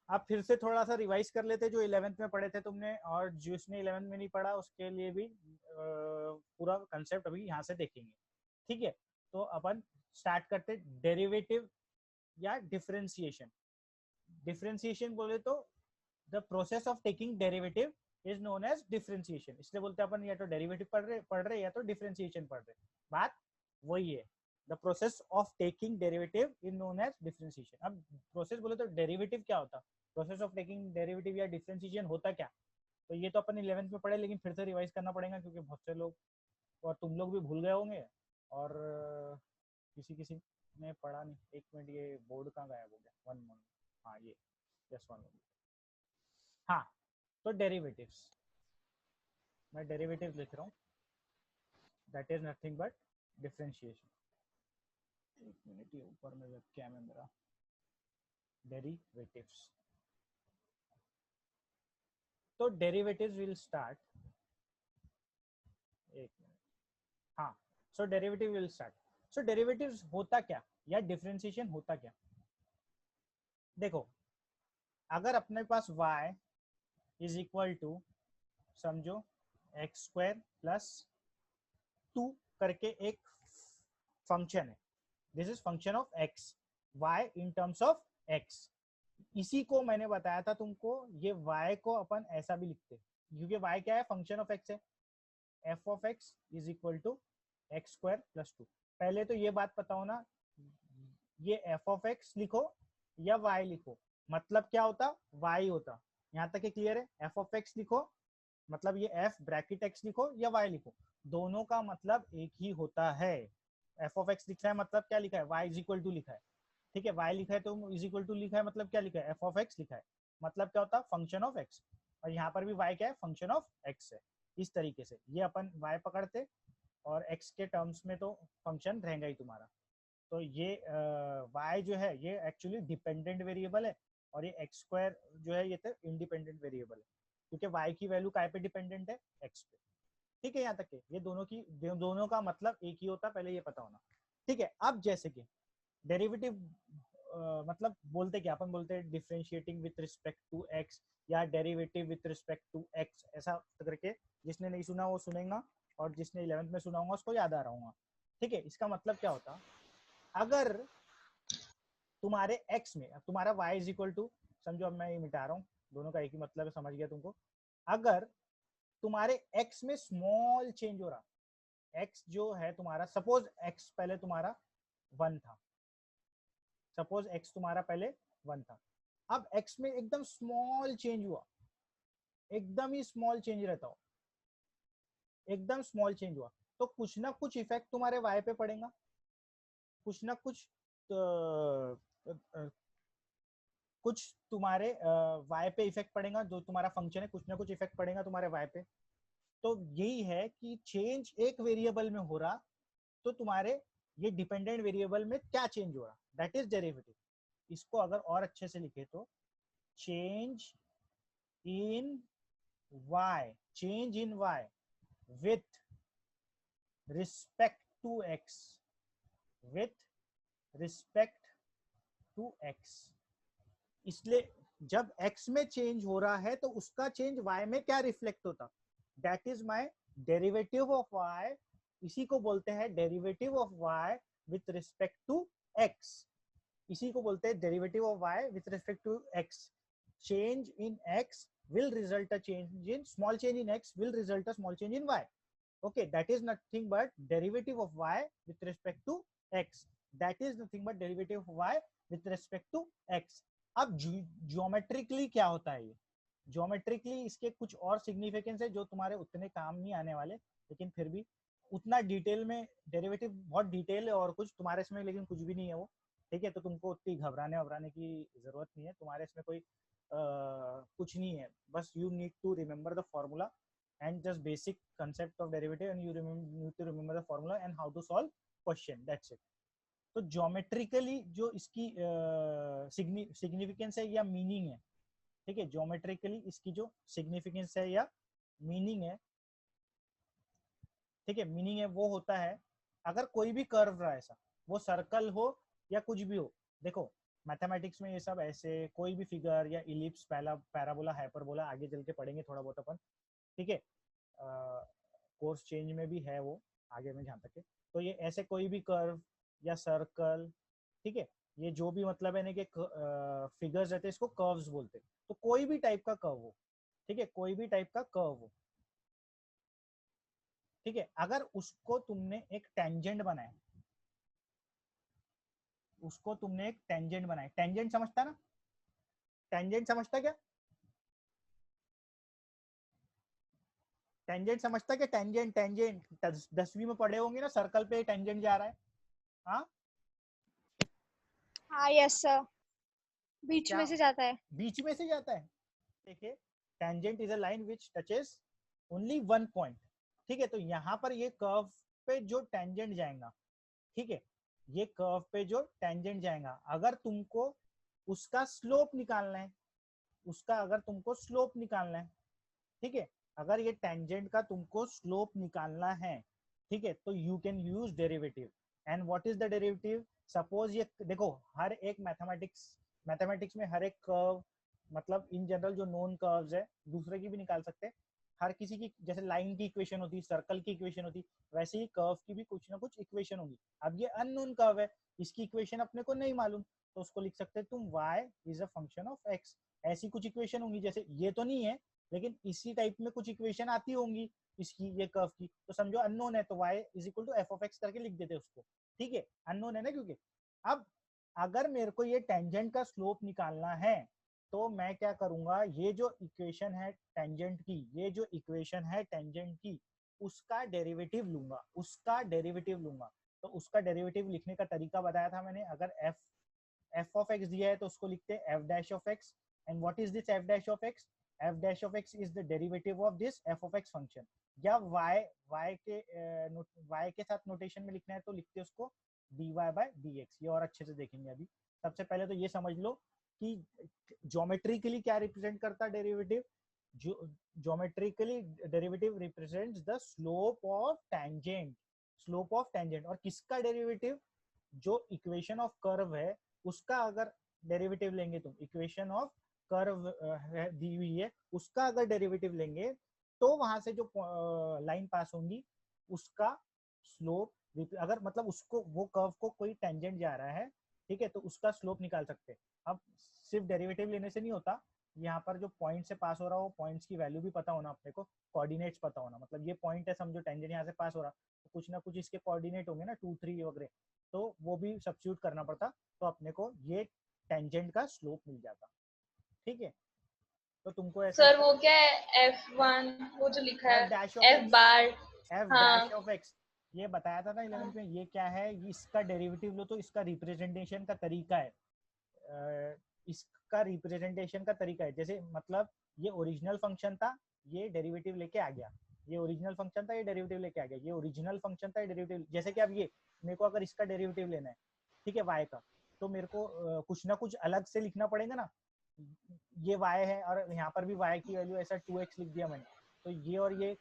आप फिर से थोड़ा सा रिवाइज कर लेते जो 11th में पढ़े थे तुमने, और जिसने 11th में नहीं पढ़ा उसके लिए भी पूरा कंसेप्ट अभी यहाँ से देखेंगे। ठीक है, तो अपन स्टार्ट करते डेरिवेटिव या डिफरेंशिएशन। डिफरेंशिएशन बोले तो the process of taking derivative is known as differentiation. इसलिए बोलते हैं अपन या तो डेरिवेटिव पढ़ रहे या तो डिफरेंशिएशन पढ़ रहे, बात वही है। The process of taking derivative is known as differentiation. अब प्रोसेस बोले तो डेरिवेटिव क्या होता, प्रोसेस ऑफ टेकिंग डेरिवेटिव या डिफरेंशिएशन होता क्या, तो ये तो अपन 11th में पढ़े, लेकिन फिर से रिवाइज करना पड़ेगा क्योंकि बहुत से लोग और तुम लोग भी भूल गए होंगे, और किसी किसी ने पढ़ा नहीं। एक मिनट, ये बोर्ड कहाँ गायब हो गया, वन मिनट। हाँ ये जस्ट वन मिनट। हाँ, तो डेरिवेटिव्स, मैं डेरिवेटिव लिख रहा हूँ, that is nothing but differentiation. एक मिनट, ये ऊपर में वेबकैम है मेरा। डेरिवेटिव्स, तो डेरिवेटिव्स विल स्टार्ट, एक मिनट, हाँ। So derivative will start. So derivatives होता क्या या डिफरेंशिएशन होता क्या, देखो अगर अपने पास y इज इक्वल टू, समझो एक्स स्क्वायर प्लस 2 करके एक फंक्शन है, this is function of x, y in terms of x. इसी को मैंने बताया था तुमको, ये y को अपन ऐसा भी लिखते क्योंकि y क्या है, फंक्शन ऑफ x है। F of x is equal to x square plus 2। पहले तो ये बात पता हो ना, ये एफ ऑफ एक्स लिखो या y लिखो, मतलब क्या होता, y होता। यहाँ तक क्लियर है, एफ ऑफ एक्स लिखो मतलब ये f ब्रैकेट x लिखो या y लिखो, दोनों का मतलब एक ही होता है। एफ ऑफ एक्स लिखा है मतलब क्या लिखा है, y इज इक्वल टू लिखा है। ठीक है, y लिखा है तो इज इक्वल टू लिखा है मतलब क्या लिखा है, एफ ऑफ एक्स लिखा है, मतलब क्या होता है, फंक्शन ऑफ x। और यहाँ पर भी y क्या है, फंक्शन ऑफ x है। इस तरीके से ये अपन y पकड़ते और x के टर्म्स में तो फंक्शन रहेगा ही तुम्हारा। तो ये y जो है ये एक्चुअली डिपेंडेंट वेरिएबल है, और ये एक्स स्क्वायर जो है ये तो इंडिपेंडेंट वेरिएबल है, क्योंकि y की वैल्यू काय पे डिपेंडेंट है, x पे। ठीक है, यहाँ तक के ये दोनों का मतलब एक ही होता, पहले ये पता होना। ठीक है, अब जैसे कि डेरिवेटिव मतलब बोलते क्या, अपन बोलते हैं differentiating with respect to x या derivative with respect to x, ऐसा करके। जिसने नहीं सुना वो सुनेगा, और जिसने 11th में सुना होगा उसको याद आ रहा होगा। ठीक है, इसका मतलब क्या होता, अगर तुम्हारे x में, अब तुम्हारा y इज इक्वल टू, समझो अब मैं ये मिटा रहा हूँ, दोनों का एक ही मतलब है, समझ गया तुमको। अगर तुम्हारे x में स्मॉल चेंज हो रहा, x जो है तुम्हारा, सपोज x पहले तुम्हारा 1 था, सपोज x तुम्हारा पहले 1 था, अब x में एकदम स्मॉल चेंज हुआ, एकदम ही स्मॉल चेंज रहता हो, एकदम स्मॉल चेंज हुआ, तो कुछ ना कुछ इफेक्ट तुम्हारे y पे पड़ेगा, कुछ ना कुछ कुछ तुम्हारे y पे इफेक्ट पड़ेगा, जो तुम्हारा फंक्शन है कुछ ना कुछ इफेक्ट पड़ेगा तुम्हारे y पे। तो यही है कि चेंज एक वेरिएबल में हो रहा, तो तुम्हारे ये डिपेंडेंट वेरिएबल में क्या चेंज हो रहा, दैट इज डेरिवेटिव। इसको अगर और अच्छे से लिखे तो change in y, change in y with respect to x, with respect to x। इसलिए जब x में चेंज हो रहा है तो उसका चेंज y में क्या रिफ्लेक्ट होता, that is my derivative of y। इसी को बोलते हैं derivative of y with respect to x, इसी को बोलते हैं derivative of y with respect to x। Change in x will result a change in, small change in x will result a small change in y. Okay, that is nothing but derivative of y with respect to x, that is nothing but derivative of y with respect to x। अब geometrically क्या होता है, ये geometrically इसके कुछ और significance है जो तुम्हारे उतने काम नहीं आने वाले, लेकिन फिर भी उतना डिटेल में, डेरिवेटिव बहुत डिटेल है और कुछ तुम्हारे इसमें लेकिन कुछ भी नहीं है वो। ठीक है, तो तुमको उतनी घबराने की जरूरत नहीं है, तुम्हारे इसमें कोई कुछ नहीं है, बस you need to remember the formula and just basic concept of derivative, and you need to remember the formula and how to solve question, that's it। तो ज्योमेट्रिकली जो इसकी सिग्निफिकेंस है या मीनिंग है, ठीक है, ज्योमेट्रिकली इसकी जो सिग्निफिकेंस है या मीनिंग है, ठीक है, मीनिंग है वो होता है, अगर कोई भी कर्व रहा है ऐसा, वो सर्कल हो या कुछ भी हो, देखो मैथमेटिक्स में ये सब ऐसे कोई भी फिगर या इलिप्स, पैराबोला, हाइपरबोला आगे चल के पढ़ेंगे थोड़ा बहुत अपन, ठीक है, कोर्स चेंज में भी है वो आगे में जहाँ तक है। तो ये ऐसे कोई भी कर्व या सर्कल, ठीक है, ये जो भी मतलब है ना कि फिगर्स रहते हैं इसको कर्व्स बोलते हैं। तो कोई भी टाइप का कर्व हो, ठीक है, कोई भी टाइप का कर्व हो, ठीक है, अगर उसको तुमने एक टेंजेंट बनाया, उसको तुमने एक टेंजेंट बनाया, टेंजेंट समझता ना, टेंजेंट समझता क्या, टेंजेंट समझता क्या, टेंजेंट, टेंजेंट 10वीं में पढ़े होंगे ना, सर्कल पे टेंजेंट जा रहा है, हाँ हाँ यस सर, बीच क्या, में से जाता है। बीच में से जाता है। देखिए, tangent is a line which touches only one point, ठीक है, तो यहाँ पर ये कर्व पे जो टेंजेंट जाएगा, ठीक है, ये कर्व पे जो टेंजेंट जाएगा, अगर तुमको उसका स्लोप निकालना है, उसका अगर तुमको स्लोप निकालना है, ठीक है, अगर ये टेंजेंट का तुमको स्लोप निकालना है, ठीक है, तो you can use derivative. And what is the derivative, suppose ये देखो, हर एक मैथमेटिक्स में हर एक कर्व, मतलब इन जनरल जो नोन कर्व्स है, दूसरे की भी निकाल सकते हैं, हर किसी की, जैसे लाइन की इक्वेशन होती, सर्कल की इक्वेशन होती, वैसे ही कर्व की भी कुछ ना कुछ इक्वेशन होगी। अब ये अननोन कर्व है, इसकी इक्वेशन अपने को नहीं मालूम, तो उसको लिख सकते हैं तुम y is a function of x, ऐसी कुछ इक्वेशन होंगी, जैसे ये तो नहीं है लेकिन इसी टाइप में कुछ इक्वेशन आती होंगी इसकी, ये कर्व की, तो समझो अननोन है तो y is equal to f of x करके लिख देते उसको, ठीक है, अननोन है ना, क्योंकि अब अगर मेरे को ये टेंजेंट का स्लोप निकालना है, तो मैं क्या करूंगा, ये जो इक्वेशन है टेंजेंट की, ये जो इक्वेशन है टेंजेंट की, उसका डेरिवेटिव लूंगा, उसका डेरिवेटिव लूंगा। तो उसका डेरिवेटिव लिखने का तरीका बताया था मैंने, अगर एफ ऑफ एक्स दिया है तो उसको लिखते हैं F dash of x. And what is this F dash of x, F dash of x is the derivative of this F of x function. या y के साथ नोटेशन में लिखना है तो लिखते हैं उसको dy बाय dx। ये और अच्छे से देखेंगे अभी। सबसे पहले तो ये समझ लो कि ज्योमेट्रिकली क्या रिप्रेजेंट करता है derivative, geometrically derivative represents the slope of tangent, slope of tangent. और किसका डेरिवेटिव, जो इक्वेशन ऑफ कर्व है उसका अगर डेरिवेटिव लेंगे तुम, इक्वेशन ऑफ कर्व दी हुई है उसका अगर डेरिवेटिव लेंगे, तो वहां से जो लाइन पास होंगी उसका स्लोप, अगर मतलब उसको, वो कर्व को कोई टेंजेंट जा रहा है, ठीक है, तो उसका स्लोप निकाल सकते हैं। अब सिर्फ डेरिवेटिव लेने से नहीं होता, यहाँ पर जो पॉइंट से पास हो रहा हो, पॉइंट्स की वैल्यू भी पता होना अपने को, कोऑर्डिनेट्स पता होना, मतलब ये पॉइंट है समझो, टेंजेंट यहाँ से पास हो रहा, तो कुछ ना कुछ इसके कोऑर्डिनेट होंगे ना, 2 3 वगैरह, तो वो भी सब्स्टिट्यूट करना पड़ता, तो अपने को ये टेंजेंट का स्लोप मिल जाता, ठीक है। तो तुमको ऐसे सर वो क्या है F1, वो जो लिखा एफ है dash of F x, bar? F हाँ डैश ऑफ एक्स, ये बताया था ना 11th में, ये क्या है, ये इसका डेरिवेटिव लो तो इसका रिप्रेजेंटेशन का तरीका है, इसका रिप्रेजेंटेशन का तरीका है, जैसे मतलब ये ओरिजिनल फंक्शन था, ये डेरिवेटिव लेके आ गया, ये ओरिजिनल फंक्शन था, ये डेरिवेटिव लेके आ गया, ये ओरिजिनल फंक्शन था, ये डेरिवेटिव, जैसे कि अब ये मेरे को अगर इसका डेरिवेटिव लेना है, ठीक है, y का, तो मेरे को कुछ ना कुछ अलग से लिखना पड़ेगा ना, ये y है और यहाँ पर भी y की वैल्यू ऐसा 2x लिख दिया मैंने, तो ये और ये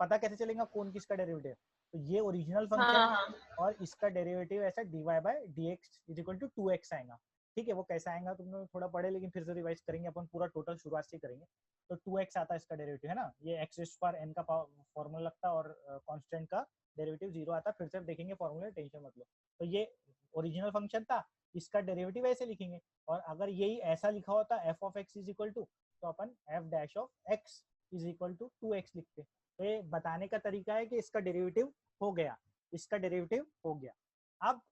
पता कैसे चलेगा कौन किसका डेरिवेटिव, तो ये ओरिजिनल फंक्शन हाँ है हाँ। और इसका डेरिवेटिव ऐसा dy by dx is equal to 2x आएगा, ठीक है। वो कैसा आएगा तुमने थोड़ा पढ़े, लेकिन फिर से रिवाइज करेंगे अपन, पूरा टोटल शुरुआत से करेंगे। तो 2x आता है इसका डेरिवेटिव, है ना, ये एक्स रेज़ पर n का फॉर्मूला लगता है और कांस्टेंट का डेरिवेटिव 0 आता है, फिर से देखेंगे फॉर्मूला, टेंशन मत लो। तो ये ओरिजिनल फंक्शन था, इसका डेरिवेटिव ऐसे लिखेंगे, और अगर यही ऐसा लिखा होता f of x is equal to, तो अपन f dash of x is equal to 2x लिखते। तो ये बताने का तरीका है कि इसका डेरिवेटिव हो गया, इसका डेरिवेटिव हो गया। अब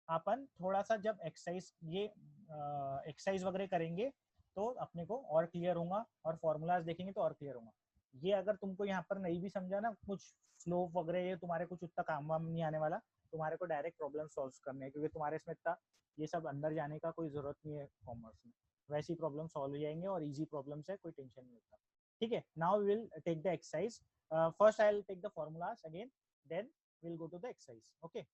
अपन थोड़ा सा जब एक्सरसाइज, ये एक्सरसाइज वगैरह करेंगे तो अपने को और क्लियर होगा, और फॉर्मूलाज देखेंगे तो और क्लियर होगा। ये अगर तुमको यहाँ पर नहीं भी समझा ना, कुछ स्लोप वगैरह, ये तुम्हारे कुछ उतना काम वाम नहीं आने वाला, तुम्हारे को डायरेक्ट प्रॉब्लम सॉल्व करने हैं, क्योंकि तुम्हारे इसमें इतना ये सब अंदर जाने का कोई जरूरत नहीं है कॉमर्स में, वैसी प्रॉब्लम सॉल्व हो जाएंगे और इजी प्रॉब्लम्स है, कोई टेंशन नहीं होता, ठीक है। Now we will take the exercise, first I will take the formulas again, then we will go to the exercise, okay.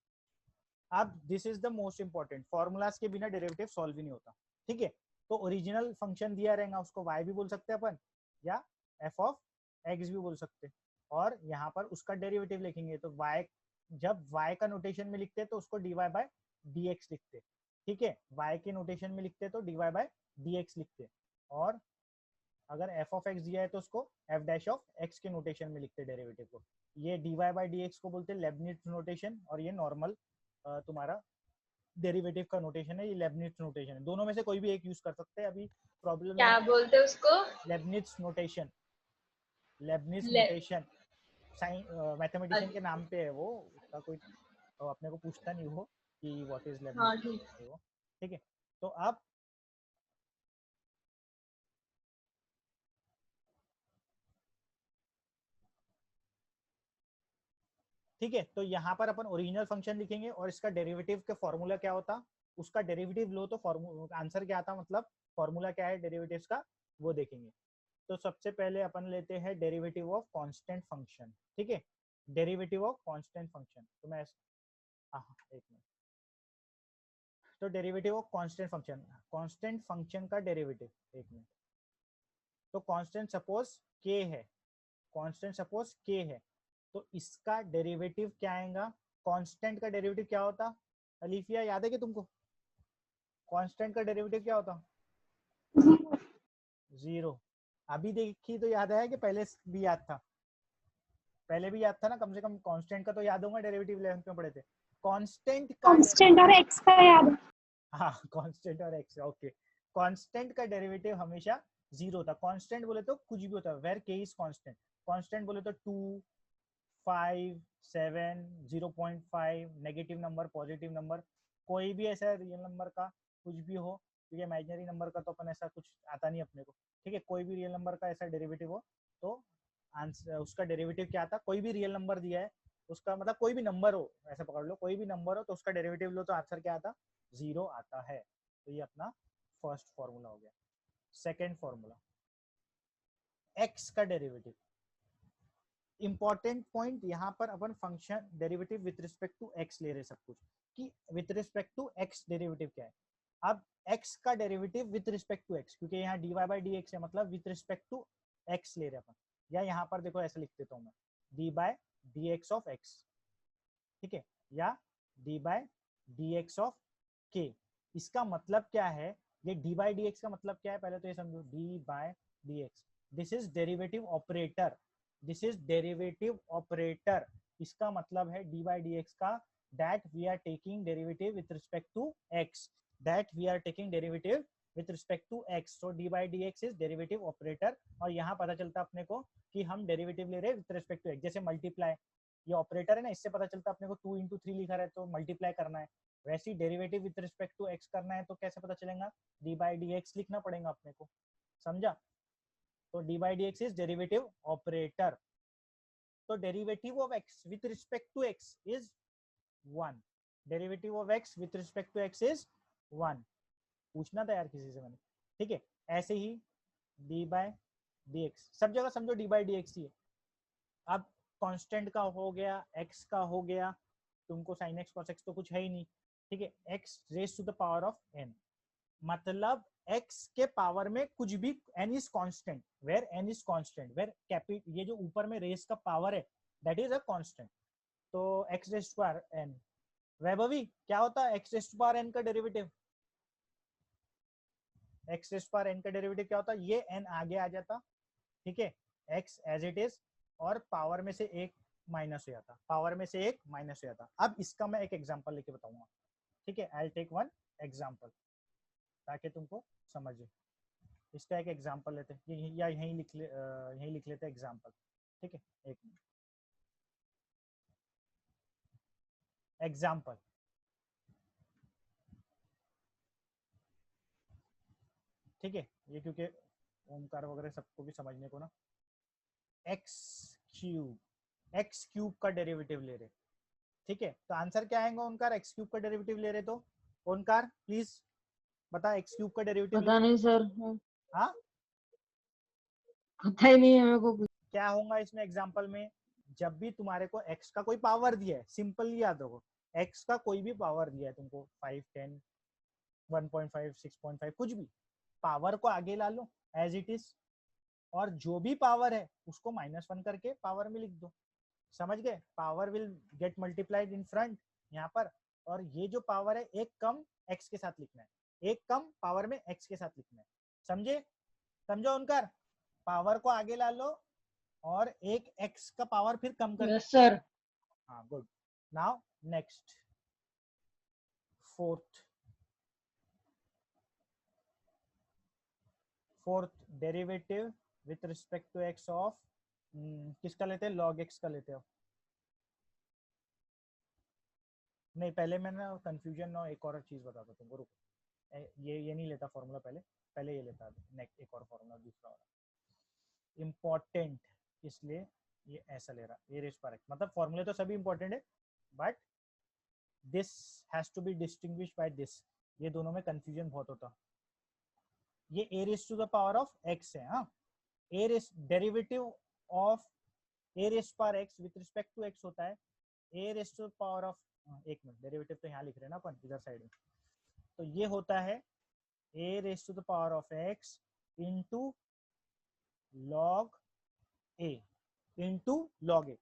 अब this is the most important, formulas के बिना डेरिवेटिव सॉल्व ही नहीं होता, ठीक है। तो ओरिजिनल फंक्शन दिया रहेगा, उसको y भी बोल सकते हैं अपन, या f ऑफ x भी बोल सकते हैं, और यहाँ पर उसका डेरिवेटिव लिखेंगे, तो y, जब y का नोटेशन में लिखते हैं तो उसको dy बाय dx लिखते हैं, ठीक है, y के नोटेशन में लिखते तो dy बाय dx लिखते, और अगर f ऑफ x दिया है तो उसको f डैश ऑफ x के नोटेशन में लिखते डेरिवेटिव को। ये dy बाय dx को बोलते हैं लेबनिट्ज नोटेशन, और ये नॉर्मल तुम्हारा डेरिवेटिव का नोटेशन है, ये लेबनिट्ज नोटेशन है। दोनों में से कोई भी एक यूज कर सकते हैं। अभी प्रॉब्लम क्या यहाँ बोलते हैं उसको? लेबनिट्ज नोटेशन, लेबनिट्ज ले नोटेशन मैथमेटिशियन के नाम पे है वो, उसका कोई अपने को पूछता नहीं हो कि व्हाट इज हाँ लेबनिट्ज ठीक। वो। ठीक है, तो अब ठीक है, तो यहाँ पर अपन ओरिजिनल फंक्शन लिखेंगे और इसका डेरिवेटिव का फॉर्मूला क्या होता, उसका डेरिवेटिव लो तो आंसर क्या आता, मतलब फॉर्मूला क्या है डेरिवेटिव्स का वो देखेंगे। तो सबसे पहले अपन लेते हैं डेरिवेटिव ऑफ कांस्टेंट फंक्शन। ठीक है, डेरिवेटिव ऑफ कांस्टेंट फंक्शन, तो मैं एक मिनट। तो derivative of constant function, constant function का डेरिवेटिव, एक मिनट। तो कांस्टेंट सपोज k है, कांस्टेंट सपोज k है, तो इसका डेरिवेटिव क्या आएगा, कांस्टेंट का डेरिवेटिव क्या होता, अलीफिया याद है कि तुमको कांस्टेंट का डेरिवेटिव क्या होता, जीरो। अभी देखी तो याद आया कि पहले भी याद था, पहले भी याद था ना, कम से कम कांस्टेंट का तो याद होगा, डेरिवेटिव 11th में पढ़े थे। कांस्टेंट का कांस्टेंट और एक्स का याद है। हाँ, कांस्टेंट और एक्स, ओके। कांस्टेंट का डेरिवेटिव हमेशा जीरो होता, कांस्टेंट बोले तो कुछ भी होता है, वेर के इज कांस्टेंट। कांस्टेंट बोले तो 2, 5, 7, 0.5, नेगेटिव नंबर, पॉजिटिव नंबर, कोई भी ऐसा रियल नंबर का कुछ भी हो, क्योंकि इमेजिनरी नंबर का तो अपन ऐसा कुछ आता नहीं अपने को। ठीक है, कोई भी रियल नंबर का ऐसा डेरिवेटिव हो तो आंसर उसका डेरिवेटिव क्या आता, कोई भी रियल नंबर दिया है उसका, मतलब कोई भी नंबर हो, ऐसा पकड़ लो, कोई भी नंबर हो तो उसका डेरिवेटिव लो तो आंसर क्या आता, जीरो आता है। तो ये अपना फर्स्ट फॉर्मूला हो गया। सेकेंड फॉर्मूला, एक्स का डेरिवेटिव। इंपॉर्टेंट पॉइंट यहाँ पर अपन function derivative with respect to x ले रहे सब कुछ, कि with respect to x derivative क्या है। अब एक्स का derivative with respect to x, क्योंकि यहाँ d y by d x है, मतलब विथ रिस्पेक्ट टू एक्स ले रहे अपन, या यहाँ पर देखो ऐसे लिख देता हूँ मैं, d by d x of x, ठीक है, या d by d x of के। इसका मतलब क्या है, ये डी बाई डी एक्स का मतलब क्या है, पहले तो ये समझो, d by d x, this is derivative operator, this is derivative operator. इसका मतलब है डी बाई डी एक्स का, that we are taking derivative with respect to x, that we are taking derivative with respect to x. So d by d x is derivative operator. और यहाँ पता चलता अपने को कि हम डेरिवेटिव ले रहे हैं विथ रिस्पेक्ट टू एक्स, जैसे मल्टीप्लाई, ये ऑपरेटर है ना, इससे पता चलता अपने को 2 into 3 लिखा है तो मल्टीप्लाई करना है, वैसे ही derivative with respect to x करना है तो कैसे पता चलेगा, डी बाई डी एक्स लिखना पड़ेगा अपने को, समझा। तो d by d x is derivative operator. तो derivative of x with respect to x is 1, derivative of x with respect to x is 1। पूछना था यार किसी से मैंने। ठीक है, ऐसे ही डी बाई डी एक्स, सब जगह समझो डी बाई डी एक्स ही है। अब कांस्टेंट का हो गया, एक्स का हो गया, तुमको साइन एक्स कॉस एक्स तो कुछ है ही नहीं। ठीक है, x raise to the power of n, मतलब x के पावर में कुछ भी, n is constant, where n is constant, where कैपिट, ये जो ऊपर में रेस का पावर है दैट इज अ कांस्टेंट, तो x raise to power n। Vaibhavi क्या होता है x raise to power n का derivative, x raise to power n का डेरिवेटिव क्या होता है, ये n आगे आ जाता, ठीक है, x एज इट इज, और पावर में से एक माइनस हो जाता, पावर में से एक माइनस हो जाता। अब इसका मैं एक एग्जांपल लेके बताऊंगा, ठीक है, I will take one example ताकि तुमको समझे। इसका एक एग्जांपल लेते हैं, या यहीं लिख लेते हैं एग्जांपल, ठीक है, एक मिनट। एग्जांपल, ठीक है, ये क्योंकि ओमकार वगैरह सबको भी समझने को ना, एक्स क्यूब का डेरिवेटिव ले रहे, ठीक है, तो आंसर क्या आएगा ओमकार, एक्स क्यूब का डेरिवेटिव ले रहे तो ओमकार प्लीज बता, एक्स क्यूब का डेरिवेटिव पता नहीं सर, हाँ पता ही नहीं है मेरे को कुछ। क्या होगा इसमें एग्जांपल में, जब भी तुम्हारे को x का कोई पावर दिया है, सिंपली याद रखो, x का कोई भी पावर दिया है तुमको, 5, 10, 1.5, 6.5, कुछ भी पावर को आगे ला लो एज इट इज, और जो भी पावर है उसको -1 करके पावर में लिख दो, समझ गए, power will get multiplied in front यहाँ पर, और ये जो पावर है एक कम x के साथ लिखना है, एक कम पावर में x के साथ लिखना है। समझे? समझो उनकर, पावर को आगे ला लो और एक x का पावर फिर कम कर। Yes sir. हाँ good. Now next fourth derivative with respect to x of किसका लेते हैं? log x का लेते हो? नहीं पहले मैं ना कंफ्यूजन और एक और चीज बताता हूँ तुमको, रुको। ये नहीं लेता फॉर्मूला, पहले ये लेता नेक्स्ट एक और फॉर्मूला दूसरा वाला इम्पोर्टेंट, इसलिए ये ऐसा ले रहा ए रेस पर एक्स। मतलब फॉर्मूले तो सभी इंपॉर्टेंट है but this has to be distinguish by this, ये दोनों में कंफ्यूजन बहुत होता। ये a raise to the power of x है। हाँ, a raise derivative of a raise power x with respect to x होता है a raise to the power of, एक मिनट, डेरिवेटिव तो यहाँ लिख रहे हैं ना अपन इधर साइड में, तो ये होता है a raise to the power of x into log a into log a.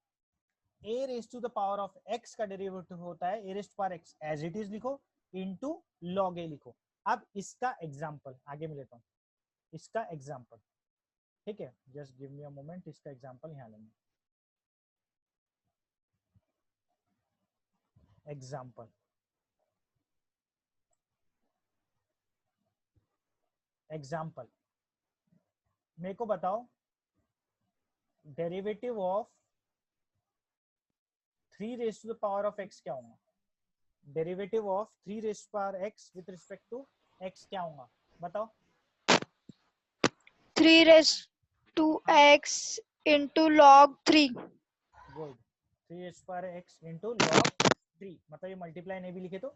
A raise to the power of x का डेरिवेटिव होता है a raise to power x as it is लिखो इंटू लॉग ए लिखो। अब इसका example आगे में लेता हूँ, इसका एग्जाम्पल, ठीक है, just give me a moment, इसका एग्जाम्पल यहाँ लेंगे। एग्जाम्पल मेरे को बताओ derivative of 3 raise to the power of x क्या होगा? Derivative of 3 raise to power x with respect to x क्या होगा? बताओ। 3 raised to x into log 3. Good, 3 raise to power x into log 3, मतलब ये मल्टीप्लाई नहीं भी लिखे तो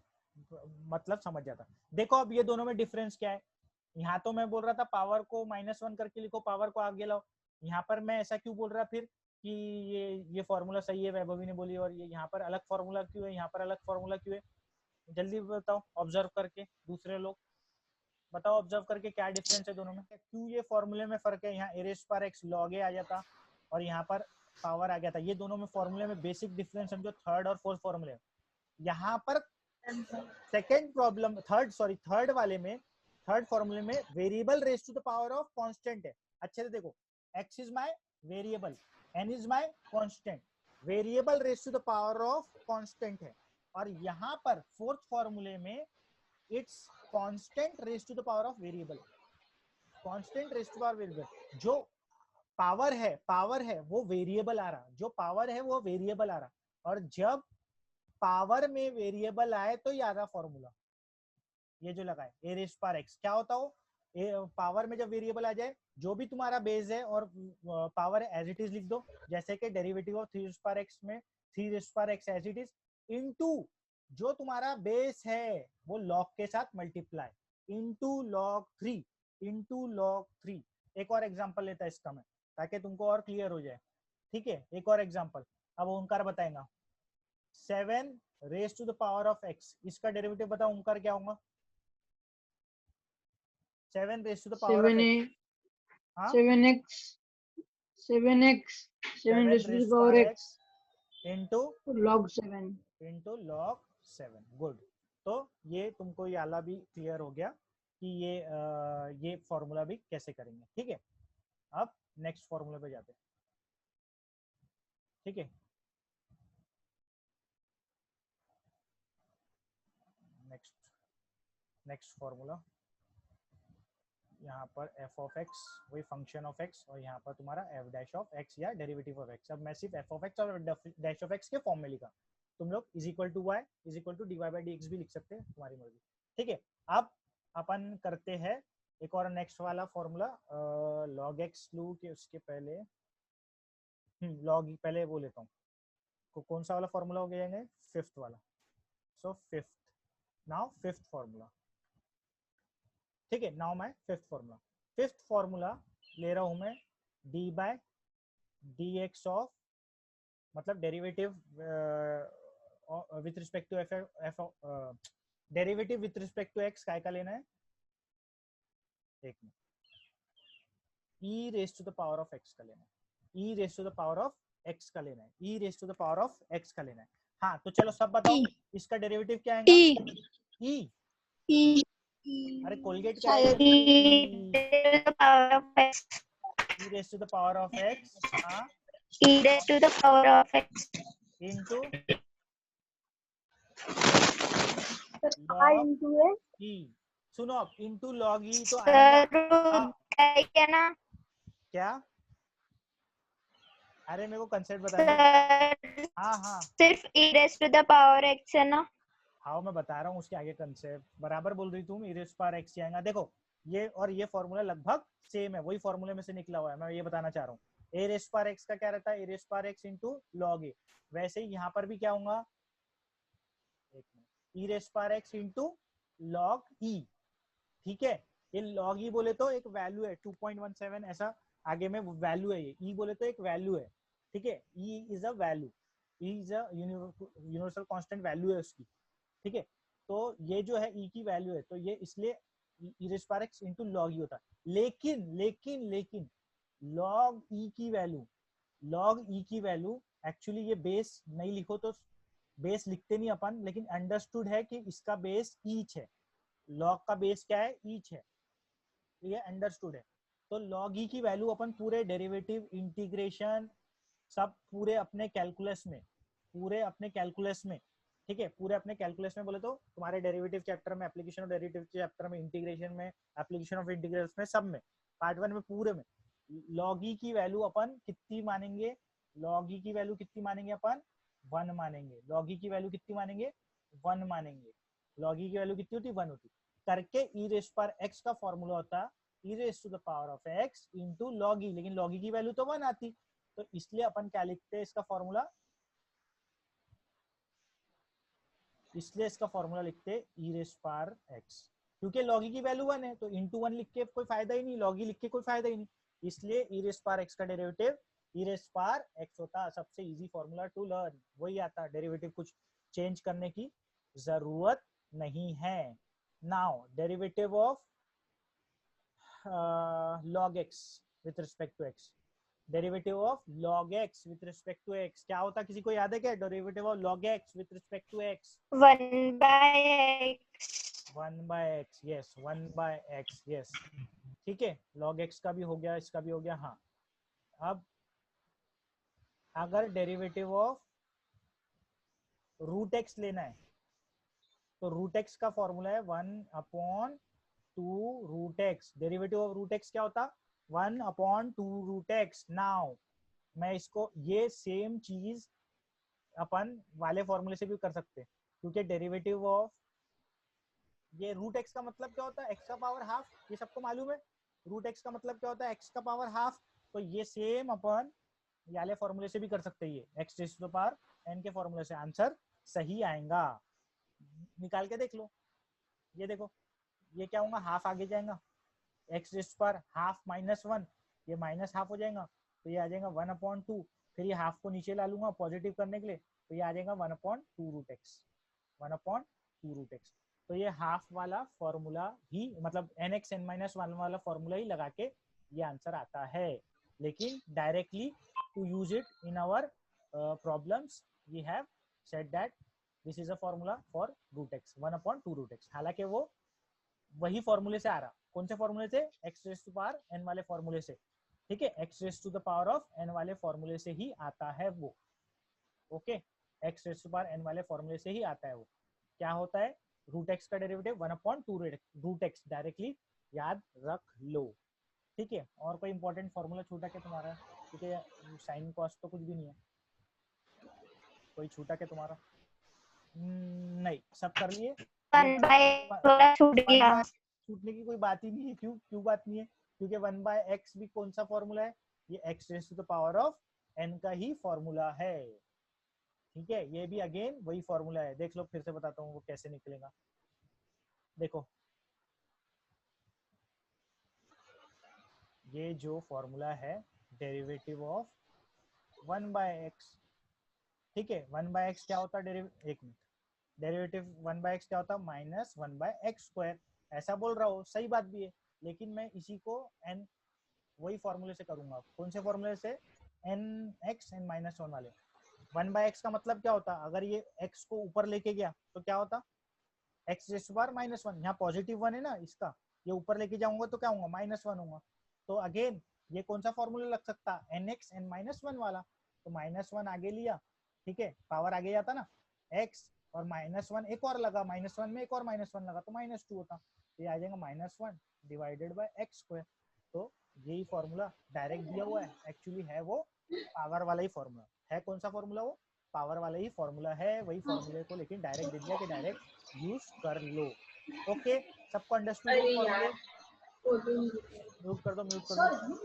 मतलब समझ जाता। देखो अब ये दोनों में डिफरेंस क्या है? यहाँ तो मैं बोल रहा था पावर को -1 करके लिखो, पावर को आगे लाओ। यहाँ पर मैं ऐसा क्यों बोल रहा फिर कि ये फॉर्मूला सही है, वैभवी ने बोली, और ये यहाँ पर अलग फॉर्मूला क्यों है, यहाँ पर अलग फॉर्मूला क्यों है? जल्दी बताओ, ऑब्जर्व करके, दूसरे लोग बताओ ऑब्जर्व करके क्या डिफरेंस है दोनों में, क्यों ये फॉर्मूले में फर्क है? यहाँ ए रेज़ पर एक्स लॉग ए आ जाता और यहाँ पर पावर आ गया था। ये दोनों में फॉर्मूले में बेसिक डिफरेंस समझो, थर्ड और फोर्थ फॉर्मूले। यहाँ पर सेकेंड प्रॉब्लम, थर्ड वाले में, थर्ड फॉर्मूले में variable raise to the power of constant है। अच्छे से देखो, x is my variable, n is my constant, variable raise to the power of constant है। और यहाँ पर फोर्थ फॉर्मूले में it's constant raise to the power of variable, constant raise to power variable. जो पावर है वो वेरिएबल आ रहा, जो पावर है वो वेरिएबल आ रहा। और जब पावर में वेरिएबल आए तो ये आ रहा फॉर्मूला, ये जो लगा है ए रेज़ टू पावर एक्स क्या होता हो, पावर में जब वेरिएबल आ जाए, जो भी तुम्हारा बेस है और पावर है एज इट इज लिख दो। जैसे कि derivative of 3 raise to power x में 3 raise to power x as it is into जो तुम्हारा बेस है वो लॉग के साथ multiply into log 3 into log 3। एक और एग्जांपल लेता है इसका मैं, ताकि तुमको और क्लियर हो जाए। ठीक है, एक और एग्जांपल अब ओंकार बताएगा। 7 raise to the power of x, इसका डेरिवेटिव बताओ ओंकार क्या होगा? 7 raise to the power of x, हाँ 7x 7x 7 raised to the power x इनटू log 7. log 7। गुड, तो ये तुमको ये वाला भी क्लियर हो गया कि ये फॉर्मूला भी कैसे करेंगे। ठीक है, अब नेक्स्ट फॉर्मूला पे जाते हैं। ठीक है, नेक्स्ट फॉर्मूला, यहाँ पर f ऑफ x वही फंक्शन ऑफ x और यहाँ पर तुम्हारा f डैश ऑफ x या डेरिवेटिव ऑफ x। अब मैं सिर्फ f ऑफ x और डैश ऑफ x के फॉर्म में लिखा, तुम लोग is equal to y is equal to dy by dx भी लिख सकते हैं, तुम्हारी मर्जी। ठीक है, अब अपन करते हैं एक और नेक्स्ट वाला फॉर्मूला, log x लू के उसके पहले log पहले वो लेता हूँ, कौन सा वाला फॉर्मूला हो गया? फिफ्थ वाला। So fifth, now fifth formula. ठीक है, नाउ मैं फिफ्थ फॉर्मूला ले रहा हूं मैं d by d x of, मतलब derivative with respect to f derivative with respect to x काय का लेना है? एक minute, e raise to the power of x का लेना है, e raise to the power of x का लेना है, e raise to the power of x का लेना है। हाँ तो चलो सब बताओ, E. इसका डेरिवेटिव क्या आएगा? E. ई। E. अरे कोलगेट का शायद e e to the power of x. Raise to the power of x, हाँ, E raised to the power of x. Into I log into x. E. सुनो अब into log ई तो sir आएगा क्या ना क्या? अरे मेरे को कंसेप्ट बताने दो। सर हाँ हाँ सिर्फ e raised to the power x है ना? हाँ मैं बता रहा हूँ उसके आगे कंसेप्ट बराबर बोल रही तुम, इरेस पार एक्स आएगा। देखो ये और ये फॉर्मूला लगभग सेम है, वही फॉर्मूले में से निकला हुआ है, मैं ये बताना चाह रहा हूँ। ए रेस पार एक्स का क्या रहता है? A raise power x into log a. वैसे ही यहाँ पर भी क्या होगा? एक minute, e raise power x into log e. ठीक है, ये लॉग ई बोले तो एक वैल्यू है 2.17 ऐसा, आगे में वैल्यू है, ये ई बोले तो एक वैल्यू है। ठीक है, E is a value, E is a universal constant value है उसकी। ठीक है, तो ये जो है ई की वैल्यू है, तो ये इसलिए e raise power x into log e होता है। लेकिन लेकिन लेकिन लॉग ई की वैल्यू, लॉग ई की वैल्यू एक्चुअली ये बेस नहीं लिखो तो बेस लिखते नहीं अपन, लेकिन अंडरस्टूड है कि इसका बेस ईच है। लॉग का बेस क्या है? ईच है, ये अंडरस्टूड है। तो लॉग ई की वैल्यू अपन पूरे डेरिवेटिव इंटीग्रेशन सब पूरे अपने कैलकुलस में, पूरे अपने कैलकुलस में, ठीक है, पूरे अपने कैलकुलस में बोले तो तुम्हारे डेरिवेटिव चैप्टर में, एप्लीकेशन ऑफ डेरिवेटिव चैप्टर में, इंटीग्रेशन में, एप्लीकेशन ऑफ इंटीग्रल्स में, सब में, पार्ट 1 में पूरे में लॉग ई की वैल्यू अपन कितनी मानेंगे? लॉग ई की वैल्यू कितनी मानेंगे अपन? 1 मानेंगे। लॉग ई की वैल्यू कितनी मानेंगे? 1 मानेंगे। लॉग ई की वैल्यू कितनी होती? 1 होती करके ई रेस पर एक्स का फॉर्मूला होता e raise to the power of x into log e, लेकिन लॉग ई की वैल्यू तो 1 आती, तो इसलिए अपन क्या लिखते हैं इसका फॉर्मूला? इसलिए इसका फॉर्मूला लिखते हैं ई रेस पावर एक्स, क्योंकि लॉग ई की वैल्यू 1 है, तो इंटू 1 लिख के कोई फायदा ही नहीं, लॉग ई लिख के कोई फायदा ही नहीं, इसलिए ई रेस पावर एक्स का डेरिवेटिव ई रेस पावर एक्स होता। सबसे इजी फॉर्मूला टू लर्न वही आता, डेरिवेटिव कुछ चेंज करने की जरूरत नहीं है। Now derivative of log x with respect to x, derivative of log x with respect to x क्या होता? किसी को याद है क्या? Derivative of log x with respect to x? 1 by x. 1 by x, yes, 1 by x, yes। ठीक है, log x का भी हो गया, इसका भी हो गया। हाँ, अब अगर डेरिवेटिव ऑफ रूट एक्स लेना है तो रूट एक्स का फॉर्मूला है 1/2 root x. Derivative of root x क्या होता? 1/2 रूट एक्स। नाउ मैं इसको ये सेम चीज अपन वाले फॉर्मूले से भी कर सकते हैं, क्योंकि डेरिवेटिव ऑफ ये रूट एक्स का मतलब क्या होता है? एक्स का पावर हाफ, ये सबको मालूम है। रूट एक्स का मतलब क्या होता है? एक्स का पावर हाफ। तो ये सेम अपन वाले फॉर्मूले से भी कर सकते हैं, ये x raise to the power n के फॉर्मूले से आंसर सही आएगा। निकाल के देख लो, ये देखो ये क्या होगा? हाफ आगे जाएगा, x raise to power half -1, ये माइनस हाफ हो जाएगा, तो ये आ जाएगा 1/2। फिर ये हाफ को नीचे ला लूंगा पॉजिटिव करने के लिए, तो ये आ जाएगा 1/2 रूट एक्स, 1/2 रूट एक्स। तो ये हाफ वाला फॉर्मूला ही, मतलब nx n-1 वाला फॉर्मूला ही लगा के ये आंसर आता है। लेकिन directly to use it in our problems we have said that this is a formula for root x, 1/2 root x. हालांकि वो वही फॉर्मूले से आ रहा, कौन से फॉर्मूले से? X raise to power n वाले फॉर्मूले से। ठीक है, x raise to the power of n वाले फॉर्मूले से ही आता है वो। Okay, x raise to power n वाले फॉर्मूले से ही आता है वो। क्या होता है? रूट एक्स का डेरिवेटिव 1/2 रूट एक्स, डायरेक्टली याद रख लो। ठीक है, और कोई इंपॉर्टेंट फॉर्मूला छूटा क्या तुम्हारा? क्योंकि साइन कॉस्ट तो कुछ भी नहीं है, कोई छूटा क्या तुम्हारा? नहीं, सब कर लिए। 1 by थोड़ा छूट 1 गया। बाय छूटने की कोई बात ही नहीं है। क्यों बात नहीं है? क्योंकि 1 बाय एक्स भी कौन सा फॉर्मूला है? ये x raise to the power of n का ही फॉर्मूला है। ठीक है, ये भी अगेन वही फॉर्मूला है। देख लो, फिर से बताता हूँ वो कैसे निकलेगा। देखो ये जो फॉर्मूला है डेरिवेटिव ऑफ 1 बाय एक्स, ठीक है, 1 बाय एक्स क्या होता है? एक मिनट, डेरिवेटिव 1 बाय एक्स क्या होता है? -1 बाय एक्स स्क्वायर। ऐसा बोल रहा हो, सही बात भी है, लेकिन मैं इसी को n वही फॉर्मूले से करूंगा। कौन से फॉर्मूले से? n x n-1 वाले। 1 बाय एक्स का मतलब क्या होता? अगर ये x को ऊपर लेके गया तो क्या होता? x रेस टू पावर -1, यहाँ पॉजिटिव 1 है ना इसका, ये ऊपर लेके जाऊंगा तो क्या होगा? -1 होगा। तो अगेन ये कौन सा फॉर्मूला लग सकता? nx n -1 वाला। तो -1 आगे लिया, ठीक है, पावर आगे जाता ना, x और -1 एक और लगा, -1 में एक और -1 लगा तो -2 होता। ये आ जाएगा -1 डिवाइडेड बाय x स्क्वायर। तो यही फॉर्मूला डायरेक्ट दिया हुआ है, एक्चुअली है वो पावर वाला ही फॉर्मूला है। कौन सा फॉर्मूला? वो पावर वाला ही फॉर्मूला है। वही फॉर्मूले को लेकिन डायरेक्ट दे दिया कि डायरेक्ट यूज कर लो। ओके, सबको अंडरस्टूड ये फॉर्मूले? म्यूट कर दो, म्यूट कर दो।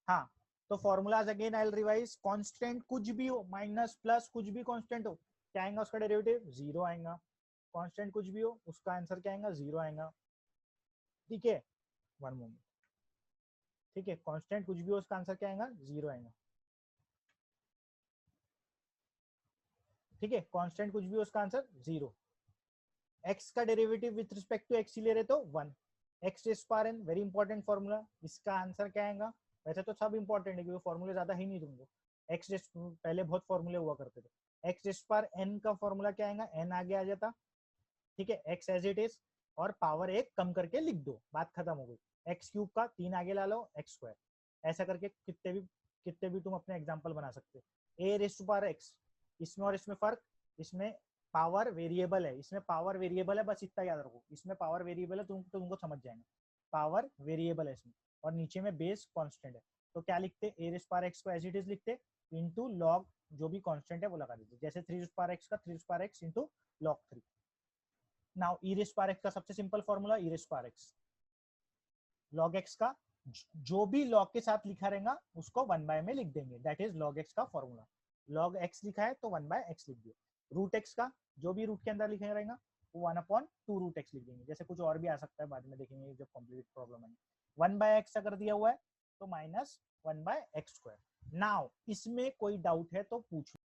हाँ, तो formulas again I will revise. Constant कुछ भी हो, माइनस प्लस कुछ भी कांस्टेंट हो, क्या आएगा उसका डेरिवेटिव? 0 आएगा। कांस्टेंट कुछ भी हो उसका आंसर क्या आएगा? 0 आएगा। ठीक है, वन मोमेंट। ठीक है, कांस्टेंट कुछ भी हो उसका आंसर क्या आएगा? 0 आएगा। ठीक है, कांस्टेंट कुछ भी हो उसका आंसर 0। x का derivative with respect to x ही ले रहे तो 1। x raise power n, very important formula. इसका आंसर क्या आएगा? वैसे तो सब इंपॉर्टेंट है क्योंकि फॉर्मूले ज्यादा ही नहीं तुमको। x रेज़ पहले बहुत फॉर्मूले हुआ करते थे। x रेज़ पावर n का फॉर्मूला क्या आएगा? n आगे आ जाता, ठीक है, x एज इट इज, और पावर एक कम करके लिख दो, बात खत्म हो गई। x क्यूब का 3 आगे ला लो, x स्क्वायर। ऐसा करके कितने भी तुम अपने एग्जाम्पल बना सकते हो। a raise to power x, इसमें और इसमें फर्क, इसमें पावर वेरिएबल है, इसमें पावर वेरिएबल है, बस इतना याद रखो, इसमें पावर वेरिएबल है, तुमको समझ जाएंगे, पावर वेरिएबल है इसमें, और नीचे में बेस कांस्टेंट है। तो क्या लिखते? a रेज़ पावर x को एज इट इज लिखते, इनटू लॉग जो भी कांस्टेंट है वो लगा देते, जैसे 3 रेज़ पावर x का 3 rays power x into log 3। Now e rays power x का सबसे simple formula, e rays power x log x का जो भी log के साथ लिखा रहेगा उसको 1 बाय में लिख देंगे, दैट इज log x का फॉर्मूला। log x लिखा है तो 1 बाय x लिख दिया। रूट x का जो भी रूट के अंदर लिखा रहेगा वो 1/2 रूट x लिख देंगे, जैसे कुछ और भी आ सकता है, बाद में देखेंगे जब कॉम्प्लीकेटेड प्रॉब्लम है। 1 बाय x अगर दिया हुआ है तो -1 बाय x स्क्वायर। नाउ इसमें कोई डाउट है तो पूछो।